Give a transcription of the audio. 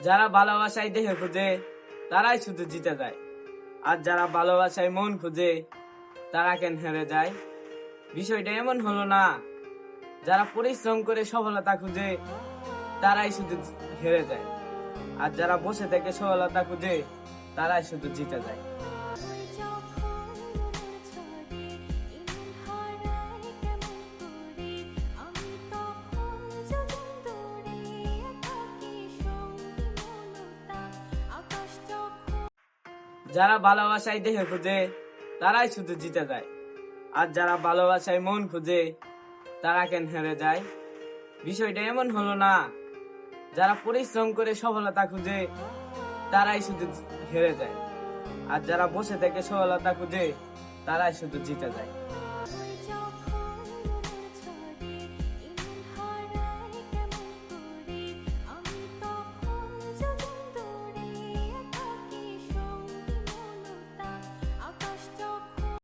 যারা ভালোবাসায় দেহে খুঁজে তারাই শুধু জিতে যায়, আর যারা ভালোবাসায় মন খুঁজে তারা কেন হেরে যায়। বিষয়টা এমন হলো না, যারা পরিশ্রম করে সফলতা খুঁজে তারাই শুধু হেরে যায়, আর যারা বসে থেকে সফলতা খুঁজে তারাই শুধু জিতে যায়। যারা ভালোবাসায় দেহে খুঁজে তারাই শুধু জিতে যায়, আর যারা ভালোবাসায় মন খুঁজে তারা কেন হেরে যায়। বিষয়টা এমন হলো না, যারা পরিশ্রম করে সফলতা খুঁজে তারাই শুধু হেরে যায়, আর যারা বসে থেকে সফলতা খুঁজে তারাই শুধু জিতে যায়।